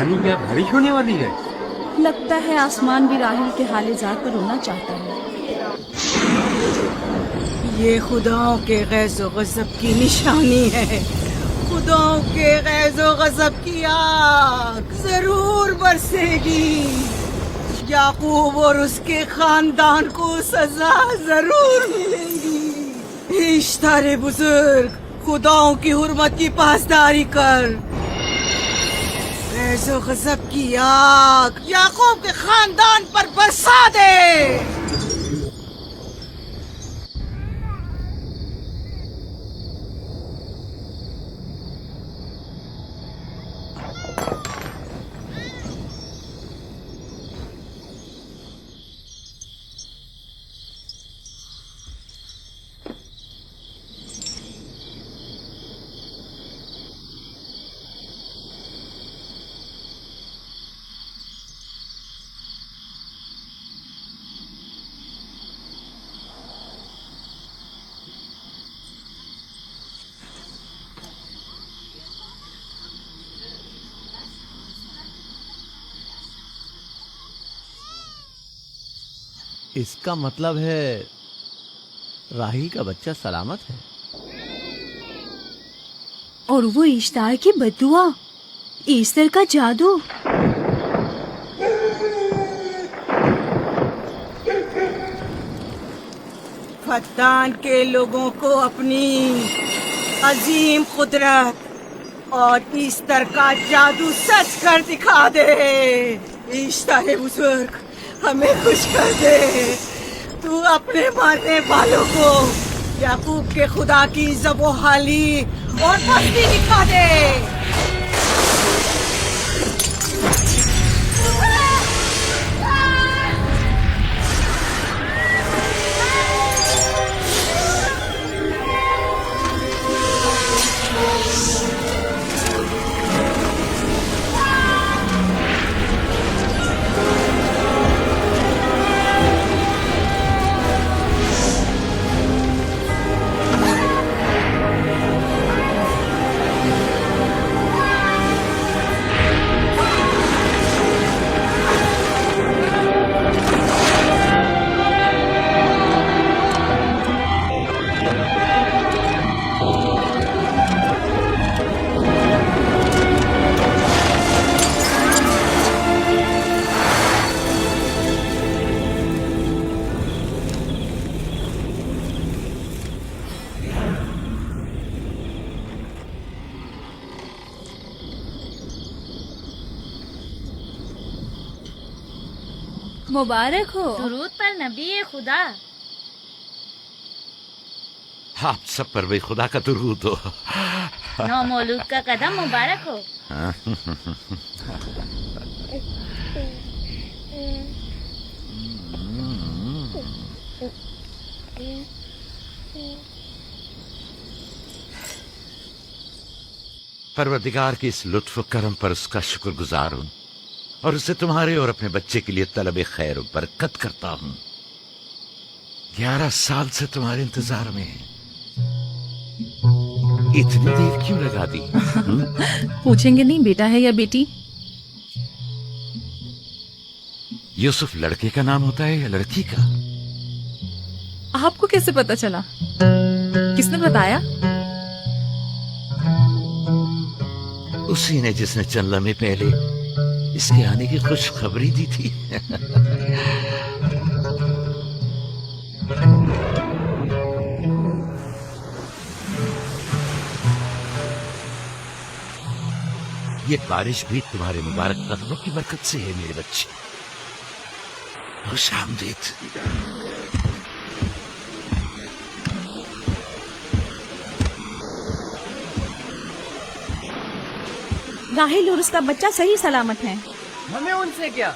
रानी क्या बारिश होने वाली है? लगता है आसमान भी राहिल के हाल-ए-जार पर रोना चाहता है। ये खुदाओं के गैज़ो गज़ब की निशानी है। खुदाओं के गैज़ो गज़ब की आग जरूर बरसेगी। याकूब और उसके खानदान को सजा जरूर मिलेगी। इश्तारे बुजुर्ग, खुदाओं की हुर्मत की पासदारी कर। गैज़ो गज़ब की आग याकूब के खानदान पर बरसा दे। इसका मतलब है राहिल का बच्चा सलामत है। और वो इश्तार की बद्दुआ, ईस्टर का जादू। फद्दान के लोगों को अपनी अजीम कुदरत और ईस्टर का जादू सच कर दिखा दे। ईस्टर बुजुर्ग, हमें खुश कर दे। तू अपने मारने वालों को याकूब के खुदा की ज़बोहाली और मस्ती दिखा दे। मुबारक हो। दुरूद पर नबी खुदा। आप सब पर भी खुदा का दुरूद हो। नौ मौलूद का कदम मुबारक हो। परवरदिगार की इस लुत्फ करम पर उसका शुक्रगुजार हूँ और उसे तुम्हारे और अपने बच्चे के लिए तलब खैर और बरकत करता हूँ। 11 साल से तुम्हारे इंतजार में हैं। इतनी देर क्यों लगा दी? पूछेंगे नहीं बेटा है या बेटी? यूसुफ लड़के का नाम होता है या लड़की का? आपको कैसे पता चला? किसने बताया? उसी ने जिसने चंद लम्हे पहले इसके आने की खुशखबरी दी थी। ये बारिश भी तुम्हारे मुबारक कदमों की बरकत से है मेरे बच्चे। खुश आमदीद। राहिल और उसका बच्चा सही सलामत है। हमें उनसे क्या?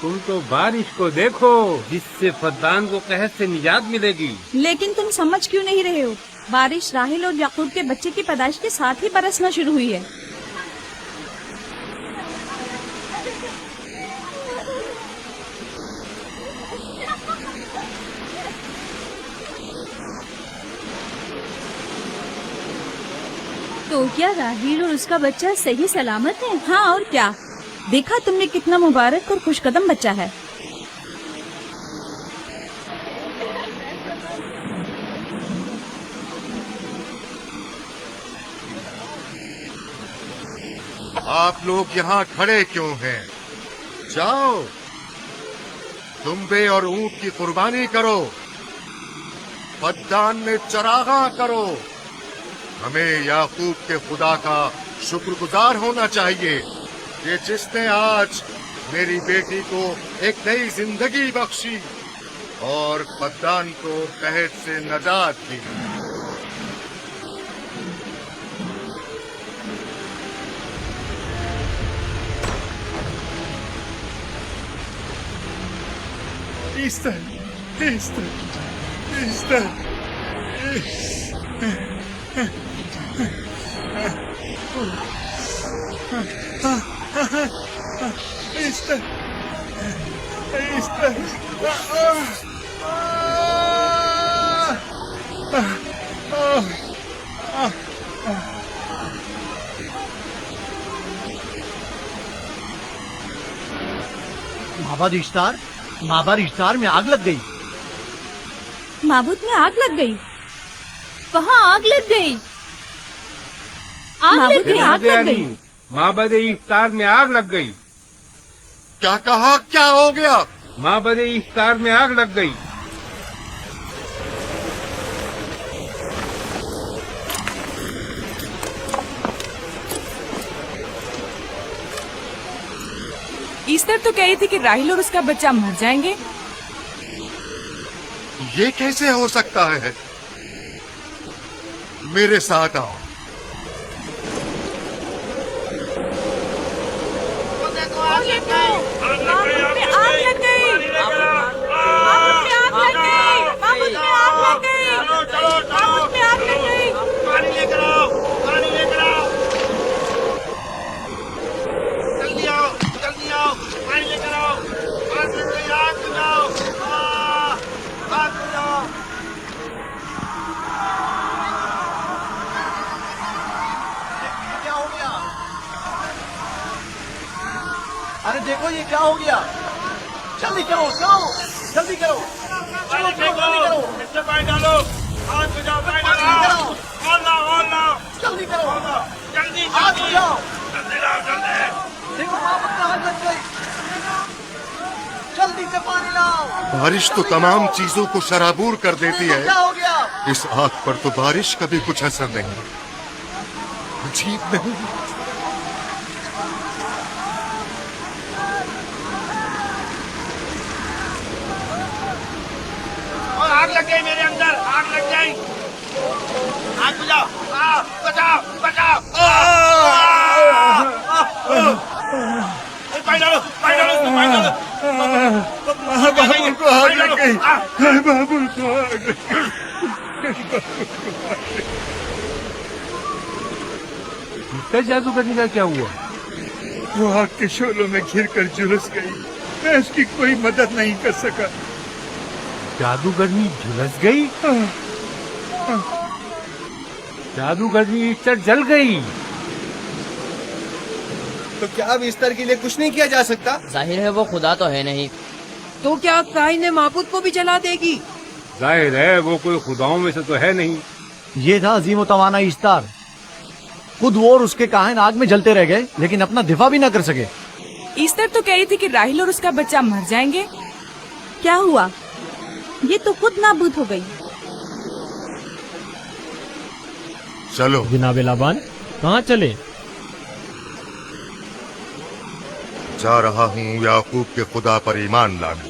तुम तो बारिश को देखो जिससे फद्दान को कहर से निजात मिलेगी। लेकिन तुम समझ क्यों नहीं रहे हो? बारिश राहिल और याकूब के बच्चे की पैदाइश के साथ ही बरसना शुरू हुई है। तो तो क्या राहील और उसका बच्चा सही सलामत है? हाँ और क्या, देखा तुमने कितना मुबारक और खुशकदम बच्चा है। आप लोग यहाँ खड़े क्यों हैं? जाओ, दुम्बे और ऊंट की कुर्बानी करो, बद्दान में चरागा करो। हमें याकूब के खुदा का शुक्रगुजार होना चाहिए कि जिसने आज मेरी बेटी को एक नई जिंदगी बख्शी और बद्दान को कहत से नजात दी। Easter, Easter, Easter. Easter, Easter. माबाद इश्तार में आग लग गई। माबूद में आग लग गई? वहाँ आग लग गई? माबूद में आग लग गई? माबद इफ्तार में आग लग गई। क्या कहा? क्या हो गया? माबद इफ्तार में आग लग गई। ईस्टर तो कह रही थी कि राहिल और उसका बच्चा मर जाएंगे। ये कैसे हो सकता है? मेरे साथ आओ। अरे देखो ये क्या हो गया। जल्दी करो, चलो जल्दी करो, चलो जल्दी करो, इसमें पानी डालो, आग बुझाओ, पानी डालो, और लाओ, जल्दी करो, जल्दी आग बुझाओ। जल्दी लाओ, जल्दी। देखो माबूद में आग लग गई, जल्दी से पानी लाओ। बारिश तो तमाम चीजों को शराबूर कर देती है। क्या हो गया? इस आग पर तो बारिश का भी कुछ असर नहीं। अजीब नहीं? आग लग गई मेरे अंदर, आग लग गई। आग बुझाओ, बचाओ, बचाओ। पानी डालो, पानी डालो, पानी डालो। बाबू को आग लग गई। बाबू को आग लग गई। जादूगरनी का क्या हुआ? वो आग के शोलों में घिर कर झुलस गई। मैं उसकी कोई मदद नहीं कर सका। जादूगरनी झुलस गई? जादूगरनी ईस्टर जल गई। तो क्या अब ईस्टर के लिए कुछ नहीं किया जा सकता? जाहिर है वो खुदा तो है नहीं। तो क्या काइन ने माबूद को भी जला देगी? जाहिर है वो कोई खुदाओं में से तो है नहीं। ये था अजीम तवाना इश्तार। खुद वो और उसके काहिन आग में जलते रह गए, लेकिन अपना दिफा भी न कर सके। ईस्टर तो कह रही थी कि राहिल और उसका बच्चा मर जाएंगे। क्या हुआ? ये तो खुद नाबूद हो गई। चलो जनाब लाबान, कहाँ चले? जा रहा हूँ याकूब के खुदा पर ईमान लाने।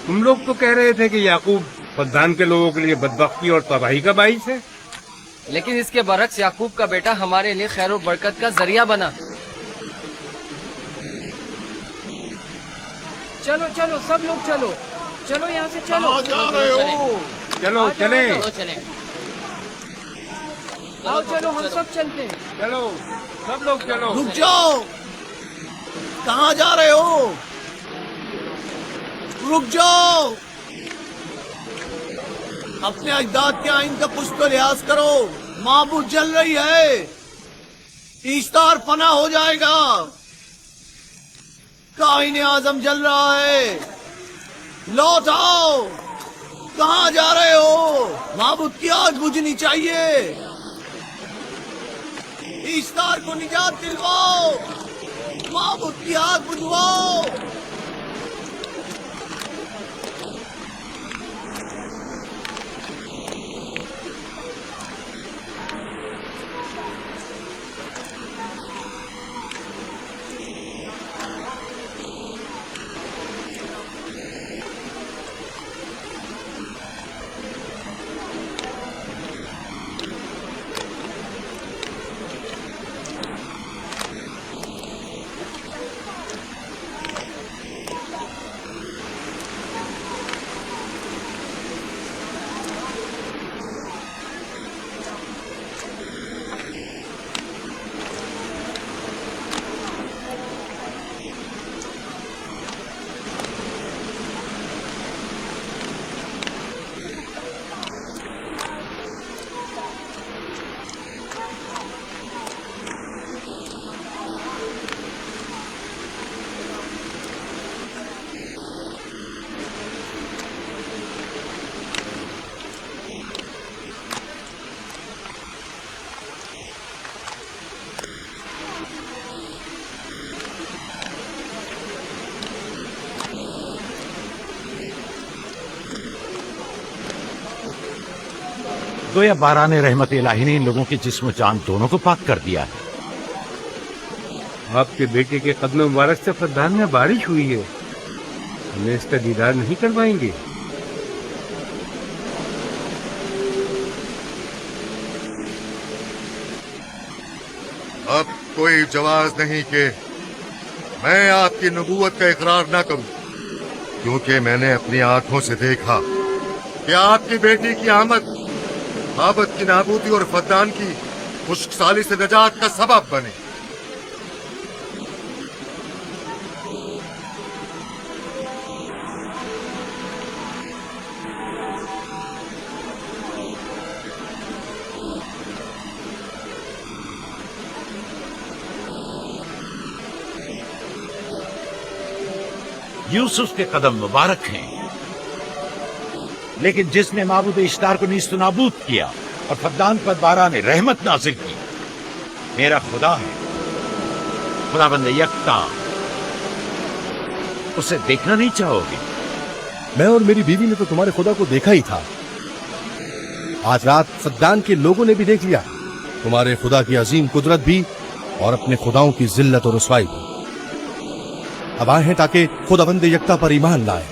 तुम लोग तो कह रहे थे कि याकूब बद्दान के लोगों के लिए बदबख्ती और तबाही का बाइस है, लेकिन इसके बरक्स याकूब का बेटा हमारे लिए खैर और बरकत का जरिया बना। चलो चलो सब लोग चलो, चलो यहाँ से चलो। चलो चले, चले। आओ चलो हम सब चलते हैं। चलो सब लोग चलो। रुक जाओ, कहाँ जा रहे हो? रुक जाओ। अपने अजदाद के आइन का कुछ तो लिहाज करो। माबूद जल रही है, ईस्तार फना हो जाएगा। काहिने आजम जल रहा है, लौट आओ। कहाँ जा रहे हो? माबूद की आग बुझनी चाहिए। ईस्तार को निजात दिलवाओ, माबूद की आग बुझवाओ। गोया बारान रहमत इलाही ने इन लोगों के जिस्म जान दोनों को पाक कर दिया है। आपके बेटे के कदम मुबारक से फद्दान में बारिश हुई है। हमें इसका दीदार नहीं करवाएंगे? अब कोई जवाज नहीं कि मैं आपकी नबूवत का इकरार न करूं, क्योंकि मैंने अपनी आंखों से देखा कि आपकी बेटी की आमद आबद की नाबूदी और फद्दान की खुश्कसाली से नजात का सबब बने। यूसुफ के कदम मुबारक हैं, लेकिन जिसने माबूद इश्तार को नीस्त नाबूद किया और फद्दान पर बारान रहमत नाजिल की, मेरा खुदा है, खुदाबंद यकता। उसे देखना नहीं चाहोगे? मैं और मेरी बीवी ने तो तुम्हारे खुदा को देखा ही था। आज रात फद्दान के लोगों ने भी देख लिया तुम्हारे खुदा की अजीम कुदरत भी और अपने खुदाओं की जिल्लत और रुसवाई भी। अब आए हैं ताकि खुदाबंद यकता पर ईमान लाए।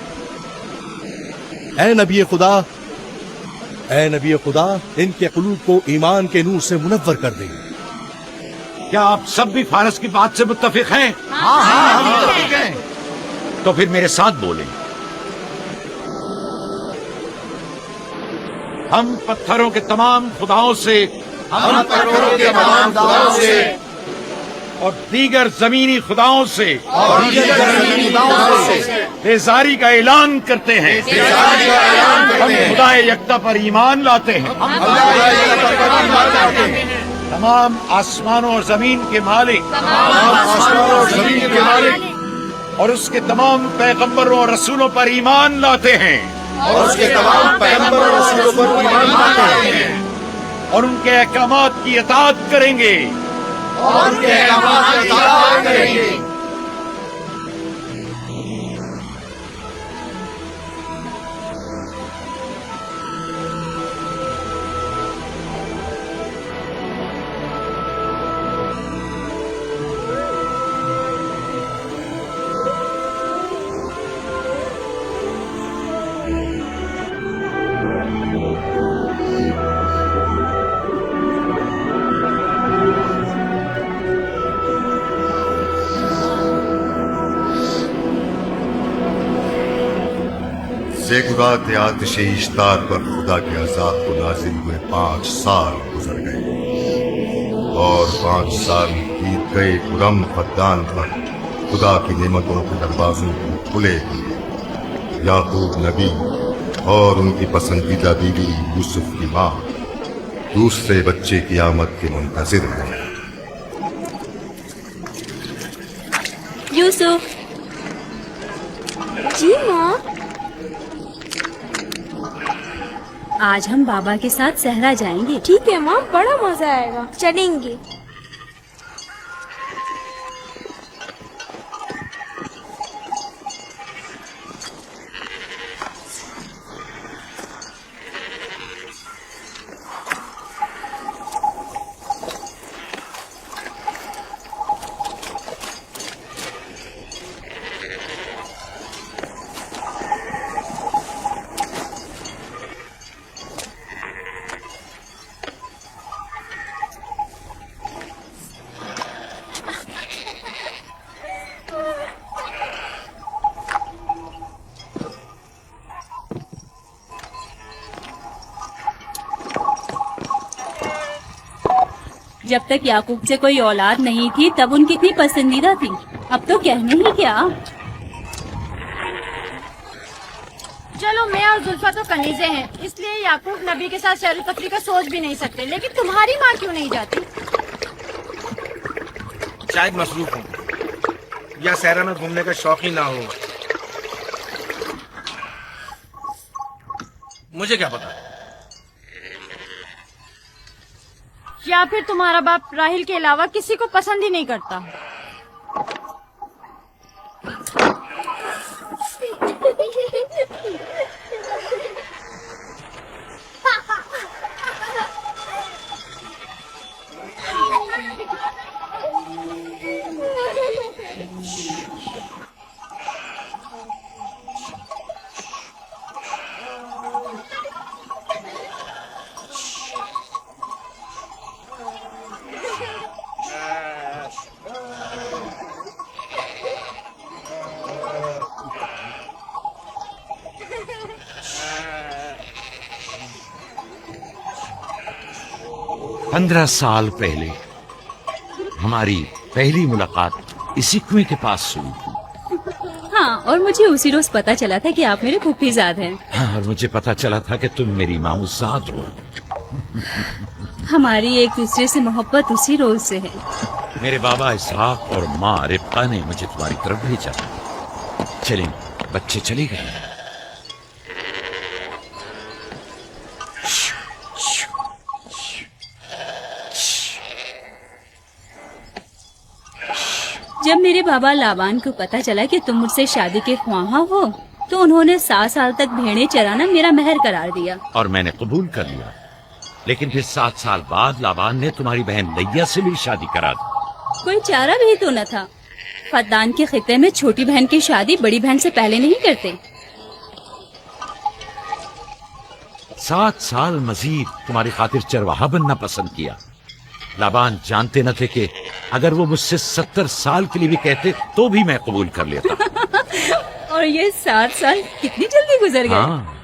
ऐ नबी खुदा, इनके कुलूब को ईमान के नूर से मुनव्वर कर दे। क्या आप सब भी फारस की बात से मुत्तफिक हैं? हाँ, हम मुत्तफिक हैं। तो फिर मेरे साथ बोलें। हम पत्थरों के तमाम खुदाओं से और दीगर जमीनी खुदाओं से बेजारी का ऐलान करते हैं। हम खुदा यकता पर ईमान लाते हैं। तमाम आसमानों और जमीन के मालिक और उसके तमाम पैगंबरों और रसूलों पर ईमान लाते हैं और उनके अहकामात की इताअत करेंगे। ज़ेकुरात आतिश इश्तार पर खुदा के अज़ाब को नाज़िल हुए 5 साल गुजर गए और 5 साल बीत गए खुरम फद्दान पर खुदा की नेमतों के दरवाजों को खुले दिए, याकूब नबी और उनकी पसंदीदा बीवी यूसुफ की माँ दूसरे बच्चे की आमद के मुंतजिर हैं। यूसुफ। जी माँ। आज हम बाबा के साथ सहरा जाएंगे। ठीक है माँ, बड़ा मजा आएगा, चलेंगे। जब तक याकूब से कोई औलाद नहीं थी तब उनकी इतनी पसंदीदा थी, अब तो कहने ही क्या। चलो मैं और जुल्फा तो कनीजे हैं, इसलिए याकूब नबी के साथ सैर तफरी का सोच भी नहीं सकते, लेकिन तुम्हारी माँ क्यों नहीं जाती? शायद मसरूफ हूँ या सहरा में घूमने का शौक ही ना हो, मुझे क्या पता। या फिर तुम्हारा बाप राहिल के अलावा किसी को पसंद ही नहीं करता। पंद्रह साल पहले हमारी पहली मुलाकात इसी कुएं के पास हुई थी। हाँ, और मुझे उसी रोज पता चला था कि आप मेरे फूफीजाद हैं। हाँ, और मुझे पता चला था कि तुम मेरी माऊजाद हो। हमारी एक दूसरे से मोहब्बत उसी रोज से है। मेरे बाबा इसहाक और माँ रिब्का ने मुझे तुम्हारी तरफ भेजा। चलें, बच्चे चले गए। जब मेरे बाबा लाबान को पता चला कि तुम मुझसे शादी के ख्वाहा हो, तो उन्होंने 7 साल तक भेड़ें चराना मेरा महर करार दिया। और मैंने कबूल कर लिया। लेकिन फिर 7 साल बाद लाबान ने तुम्हारी बहन लैया से भी शादी करा दी। कोई चारा भी तो न था। फद्दान के खिते में छोटी बहन की शादी बड़ी बहन से पहले नहीं करते। 7 साल मजीद तुम्हारी खातिर चरवाहा बनना पसंद किया। लाबान जानते न थे कि अगर वो मुझसे 70 साल के लिए भी कहते तो भी मैं कबूल कर लेता। और ये 7 साल कितनी जल्दी गुजर गए। हाँ,